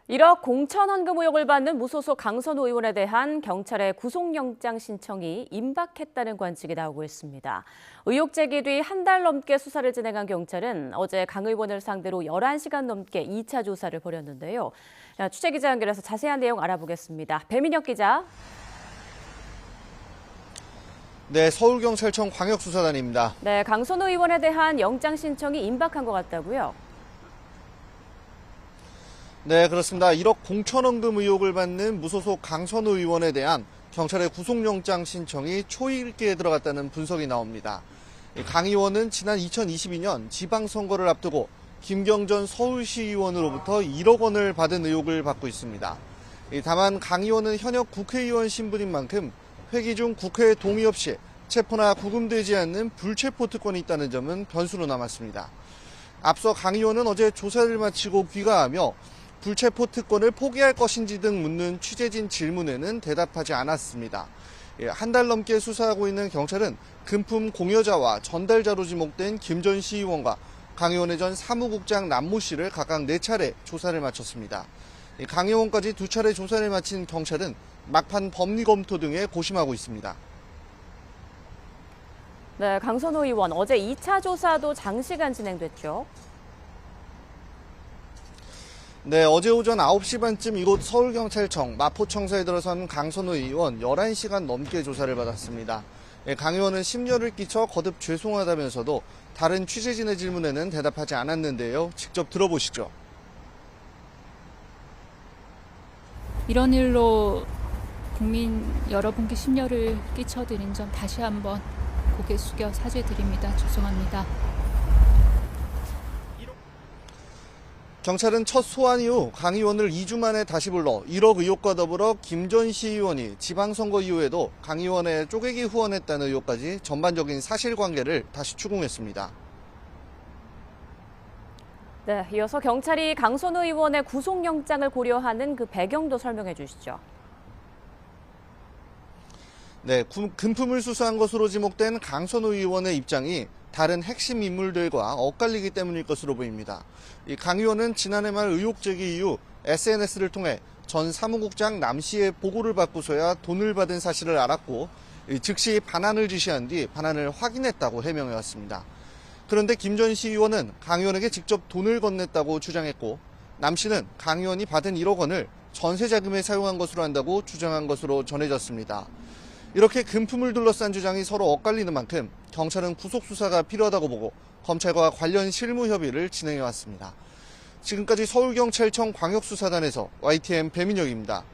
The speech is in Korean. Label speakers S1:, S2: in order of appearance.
S1: 1억 공천 헌금 의혹을 받는 무소속 강선우 의원에 대한 경찰의 구속영장 신청이 임박했다는 관측이 나오고 있습니다. 의혹 제기 뒤 한 달 넘게 수사를 진행한 경찰은 어제 강 의원을 상대로 11시간 넘게 2차 조사를 벌였는데요. 취재기자 연결해서 자세한 내용 알아보겠습니다. 배민혁 기자.
S2: 네, 서울경찰청 광역수사단입니다.
S1: 네, 강선우 의원에 대한 영장 신청이 임박한 것 같다고요?
S2: 네, 그렇습니다. 1억 공천헌금 의혹을 받는 무소속 강선우 의원에 대한 경찰의 구속영장 신청이 초읽기에 들어갔다는 분석이 나옵니다. 강 의원은 지난 2022년 지방선거를 앞두고 김경전 서울시의원으로부터 1억 원을 받은 의혹을 받고 있습니다. 다만 강 의원은 현역 국회의원 신분인 만큼 회기 중 국회의 동의 없이 체포나 구금되지 않는 불체포 특권이 있다는 점은 변수로 남았습니다. 앞서 강 의원은 어제 조사를 마치고 귀가하며 불체포 특권을 포기할 것인지 등 묻는 취재진 질문에는 대답하지 않았습니다. 한 달 넘게 수사하고 있는 경찰은 금품 공여자와 전달자로 지목된 김 전 시의원과 강 의원의 전 사무국장 남모 씨를 각각 4차례 조사를 마쳤습니다. 강 의원까지 2차례 조사를 마친 경찰은 막판 법리 검토 등에 고심하고 있습니다.
S1: 네, 강선우 의원 어제 2차 조사도 장시간 진행됐죠.
S2: 네, 어제 오전 9시 반쯤 이곳 서울경찰청 마포청사에 들어선 강선우 의원 11시간 넘게 조사를 받았습니다. 강 의원은 심려를 끼쳐 거듭 죄송하다면서도 다른 취재진의 질문에는 대답하지 않았는데요. 직접 들어보시죠.
S3: 이런 일로 국민 여러분께 심려를 끼쳐드린 점 다시 한번 고개 숙여 사죄드립니다. 죄송합니다.
S2: 경찰은 첫 소환 이후 강 의원을 2주 만에 다시 불러 1억 의혹과 더불어 김 전 시의원이 지방선거 이후에도 강 의원에 쪼개기 후원했다는 의혹까지 전반적인 사실관계를 다시 추궁했습니다.
S1: 네, 이어서 경찰이 강선우 의원의 구속영장을 고려하는 그 배경도 설명해 주시죠.
S2: 네, 금품을 수수한 것으로 지목된 강선우 의원의 입장이 다른 핵심 인물들과 엇갈리기 때문일 것으로 보입니다. 이 강 의원은 지난해 말 의혹 제기 이후 SNS를 통해 전 사무국장 남 씨의 보고를 받고서야 돈을 받은 사실을 알았고 즉시 반환을 지시한 뒤 반환을 확인했다고 해명해왔습니다. 그런데 김 전 시의원은 강 의원에게 직접 돈을 건넸다고 주장했고 남 씨는 강 의원이 받은 1억 원을 전세자금에 사용한 것으로 한다고 주장한 것으로 전해졌습니다. 이렇게 금품을 둘러싼 주장이 서로 엇갈리는 만큼 경찰은 구속수사가 필요하다고 보고 검찰과 관련 실무 협의를 진행해왔습니다. 지금까지 서울경찰청 광역수사단에서 YTN 배민혁입니다.